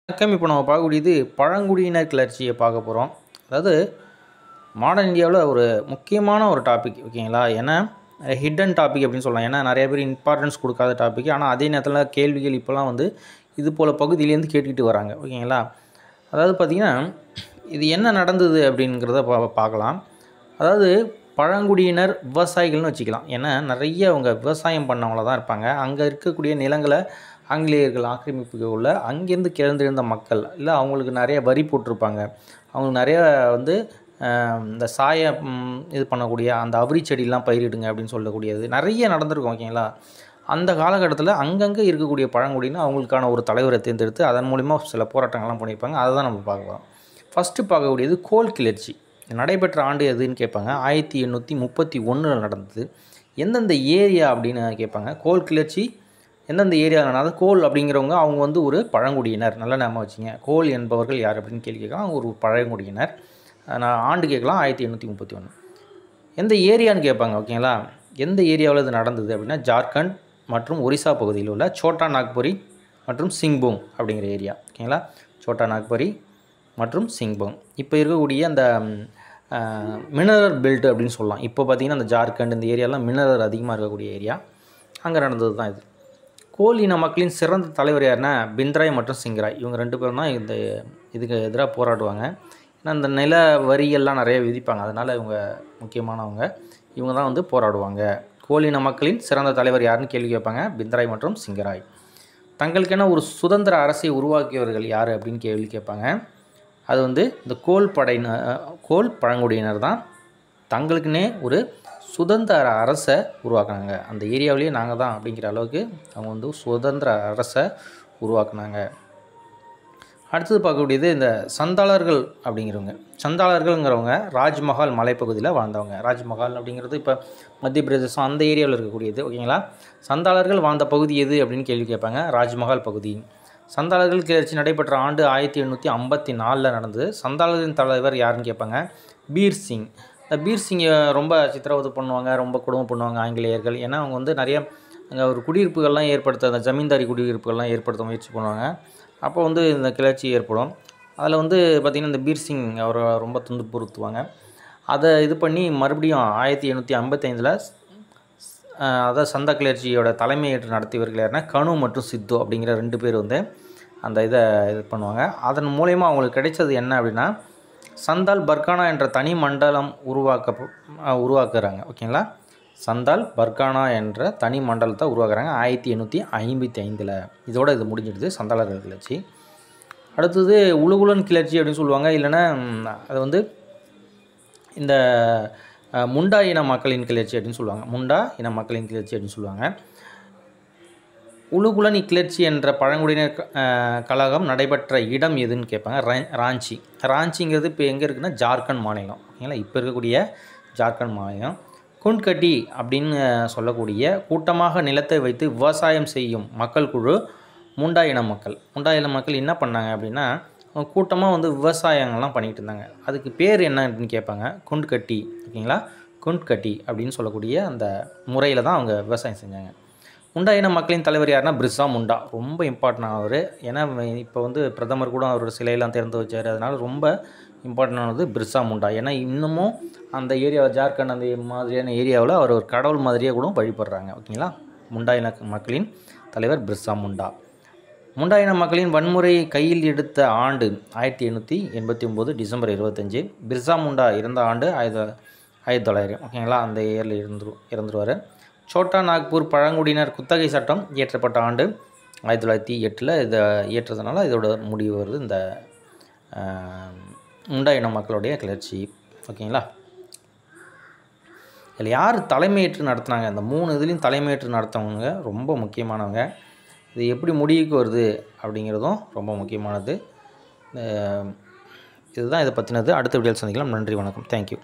வணக்கம். இப்போ நம்ம பார்க்கக்கூடியது பழங்குடியினர் கிளர்ச்சியை பார்க்க போகிறோம். அதாவது மாடர்ன் இந்தியாவில் ஒரு முக்கியமான ஒரு டாபிக், ஓகேங்களா? ஏன்னா ஹிடன் டாபிக் அப்படின்னு சொல்லலாம். ஏன்னா நிறைய பேர் இம்பார்ட்டன்ஸ் கொடுக்காத டாபிக். ஆனால் அதே நேரத்தில் கேள்விகள் இப்போலாம் வந்து இது போல் பகுதியிலேருந்து கேட்டுக்கிட்டு வராங்க, ஓகேங்களா? அதாவது பார்த்திங்கன்னா இது என்ன நடந்தது அப்படிங்கிறத பார்க்கலாம். அதாவது பழங்குடியினர் விவசாயிகள்னு வச்சுக்கலாம். ஏன்னா நிறைய அவங்க விவசாயம் பண்ணவங்கள தான் இருப்பாங்க. அங்கே இருக்கக்கூடிய நிலங்களை ஆங்கிலேயர்கள் ஆக்கிரமிப்புக்கு உள்ள அங்கேருந்து கிளர்ந்தெழுந்த மக்கள் இல்லை, அவங்களுக்கு நிறைய வரி போட்டிருப்பாங்க. அவங்களுக்கு நிறைய வந்து இந்த இது பண்ணக்கூடிய அந்த அவுரி செடியெலாம் பயிரிடுங்க அப்படின்னு சொல்லக்கூடியது நிறைய நடந்திருக்கும், ஓகேங்களா? அந்த காலகட்டத்தில் அங்கங்கே இருக்கக்கூடிய பழங்குடியினர் அவங்களுக்கான ஒரு தலைவரை தேர்ந்தெடுத்து அதன் மூலிமா சில போராட்டங்கள்லாம் பண்ணியிருப்பாங்க. அதை தான் நம்ம பார்க்கலாம். ஃபஸ்ட்டு பார்க்கக்கூடியது கோல் கிளர்ச்சி. நடைபெற்ற ஆண்டு எதுன்னு கேட்பாங்க. 1831 நடந்தது. எந்தெந்த ஏரியா அப்படின்னு கேட்பாங்க. கோல் கிளர்ச்சி எந்தெந்த ஏரியாவில், அதாவது கோல் அப்படிங்கிறவங்க அவங்க வந்து ஒரு பழங்குடியினர். நல்லா ஞாபகம் வச்சுங்க. கோல் என்பவர்கள் யார் அப்படின்னு கேள்வி கேட்கலாம். அவங்க ஒரு பழங்குடியினர். நான் ஆண்டு கேட்கலாம் 1831. எந்த ஏரியான்னு கேட்பாங்க, ஓகேங்களா? எந்த ஏரியாவில் இது நடந்தது அப்படின்னா ஜார்க்கண்ட் மற்றும் ஒரிசா பகுதியில் உள்ள சோட்டா நாக்புரி மற்றும் சிங்பூம் அப்படிங்கிற ஏரியா, ஓகேங்களா? சோட்டா நாக்புரி மற்றும் சிங்பூம் இப்போ இருக்கக்கூடிய அந்த மினரல் பெல்ட் அப்படின்னு சொல்லலாம். இப்போ பார்த்திங்கன்னா அந்த ஜார்க்கண்ட் இந்த ஏரியாலாம் மினரல் அதிகமாக இருக்கக்கூடிய ஏரியா. அங்கே நடந்தது தான் இது. கோல் இன மக்களின் சிறந்த தலைவர் யாருன்னா பிந்த்ராய் மற்றும் சிங்கராய். இவங்க 2 பேரும் தான் இதுக்கு எதிராக போராடுவாங்க. ஏன்னா இந்த நில வரியெல்லாம் நிறைய விதிப்பாங்க. அதனால் இவங்க முக்கியமானவங்க. இவங்க தான் வந்து போராடுவாங்க. கோல் இன மக்களின் சிறந்த தலைவர் யாருன்னு கேள்வி கேட்பாங்க. பிந்த்ராய் மற்றும் சிங்கராய். தங்களுக்கென ஒரு சுதந்திர அரசை உருவாக்கியவர்கள் யார் அப்படின்னு கேள்வி கேட்பாங்க. அது வந்து இந்த கோல் பழங்குடியினர் தான் தங்களுக்குன்னே ஒரு சுதந்திர அரசை உருவாக்குனாங்க. அந்த ஏரியாவிலேயே நாங்கள் தான் அப்படிங்கிற அளவுக்கு அவங்க வந்து சுதந்திர அரசை உருவாக்குனாங்க. அடுத்தது பார்க்கக்கூடியது இந்த சந்தாளர்கள் அப்படிங்கிறவங்க. சந்தாளர்கள்ங்கிறவங்க ராஜ்மஹால் மலைப்பகுதியில் வாழ்ந்தவங்க. ராஜ்மஹால் அப்படிங்கிறது இப்போ மத்திய பிரதேசம் அந்த ஏரியாவில் இருக்கக்கூடியது, ஓகேங்களா? சந்தாளர்கள் வாழ்ந்த பகுதி எது அப்படின்னு கேள்வி கேட்பாங்க. ராஜ்மஹால் பகுதி. சந்தாளர்கள் கிளர்ச்சி நடைபெற்ற ஆண்டு 1854 நடந்தது. சந்தாளர்களின் தலைவர் யாருன்னு கேட்பாங்க. பீர் சிங். இந்த பீர் சிங்கை ரொம்ப சித்திரவதை பண்ணுவாங்க, ரொம்ப கொடுமை பண்ணுவாங்க ஆங்கிலேயர்கள். ஏன்னா அவங்க வந்து நிறைய அங்கே ஒரு குடியிருப்புகள்லாம் அந்த ஜமீன்தாரி குடியிருப்புகள்லாம் ஏற்படுத்த முயற்சி பண்ணுவாங்க. அப்போ வந்து இந்த கிளர்ச்சி ஏற்படும். அதில் வந்து பார்த்திங்கன்னா இந்த பீர் சிங் அவரை ரொம்ப துன்புறுத்துவாங்க. அதை இது பண்ணி மறுபடியும் 1855 அதாவது சந்தா கிளர்ச்சியோட தலைமையேற்று நடத்தியவர்கள் யாருன்னா கனு மற்றும் சித்து அப்படிங்கிற 2 பேர் வந்து அந்த இது பண்ணுவாங்க. அதன் மூலயமா அவங்களுக்கு கிடைச்சது என்ன அப்படின்னா சந்தால் பர்கானா என்ற தனி மண்டலம் உருவாக்குறாங்க, ஓகேங்களா? சந்தால் பர்கானா என்ற தனி மண்டலத்தை உருவாக்குறாங்க 1855. இதோடு இது முடிஞ்சிடுது சந்தாளர்கள் கிளர்ச்சி. அடுத்தது உலுகுலன் கிளர்ச்சி அப்படின்னு சொல்லுவாங்க. இல்லைன்னா அது வந்து இந்த முண்டா இன மக்களின் கிளர்ச்சி அப்படின்னு சொல்லுவாங்க. முண்டா இன மக்களின் கிளர்ச்சி அப்படின்னு சொல்லுவாங்க. உலுகுலன் கிளர்ச்சி என்ற பழங்குடியினர் கழகம் நடைபெற்ற இடம் எதுன்னு கேட்பாங்க. ராஞ்சி. ராஞ்சிங்கிறது இப்போ எங்கே இருக்குன்னா ஜார்க்கண்ட் மாநிலம், ஓகேங்களா? இப்போ இருக்கக்கூடிய ஜார்க்கண்ட் மாநிலம். குண்ட்கட்டி அப்படின்னு சொல்லக்கூடிய கூட்டமாக நிலத்தை வைத்து விவசாயம் செய்யும் மக்கள் குழு முண்டா இன மக்கள். முண்டா இன மக்கள் என்ன பண்ணாங்க அப்படின்னா கூட்டமாக வந்து விவசாயங்கள்லாம் பண்ணிகிட்டு இருந்தாங்க. அதுக்கு பேர் என்ன அப்படின்னு கேட்பாங்க. குண்ட்கட்டி, ஓகேங்களா? குண்ட்கட்டி அப்படின்னு சொல்லக்கூடிய அந்த முறையில் தான் அவங்க விவசாயம் செஞ்சாங்க. முண்டா இன மக்களின் தலைவர் யாருன்னா பிர்சா முண்டா. ரொம்ப இம்பார்ட்டன்டானவர். ஏன்னா இப்போ வந்து பிரதமர் கூட அவரோட சிலையெல்லாம் திறந்து வச்சார். அதனால் ரொம்ப இம்பார்ட்டன்டானது பிர்சா முண்டா. ஏன்னா இன்னமும் அந்த ஏரியாவில் ஜார்க்கண்ட் அந்த மாதிரியான ஏரியாவில் அவர் ஒரு கடவுள் மாதிரியே கூட வழிபடுறாங்க, ஓகேங்களா? முண்டா இன மக்களின் தலைவர் பிர்சா முண்டா. முண்டா இன மக்களின் வன்முறையை கையில் எடுத்த ஆண்டு 1889 டிசம்பர் 25. பிர்சா முண்டா இறந்த ஆண்டு 1900, ஓகேங்களா? அந்த இயரில் இறந்துருவார். சோட்டா நாக்பூர் பழங்குடியினர் குத்தகை சட்டம் இயற்றப்பட்ட ஆண்டு 1908. இதை இயற்றதுனால இதோட முடிவு வருது இந்த முண்டா இன மக்களுடைய கிளர்ச்சி, ஓகேங்களா? இதில் யார் தலைமையேற்று நடத்துனாங்க? இந்த 3 இதுலேயும் தலைமையேற்று நடத்தவங்க ரொம்ப முக்கியமானவங்க. இது எப்படி முடிவுக்கு வருது அப்படிங்கிறதும் ரொம்ப முக்கியமானது. இதுதான் இதை பற்றினது. அடுத்த வீடியோவில் சந்திக்கலாம். நன்றி, வணக்கம், தேங்க்யூ.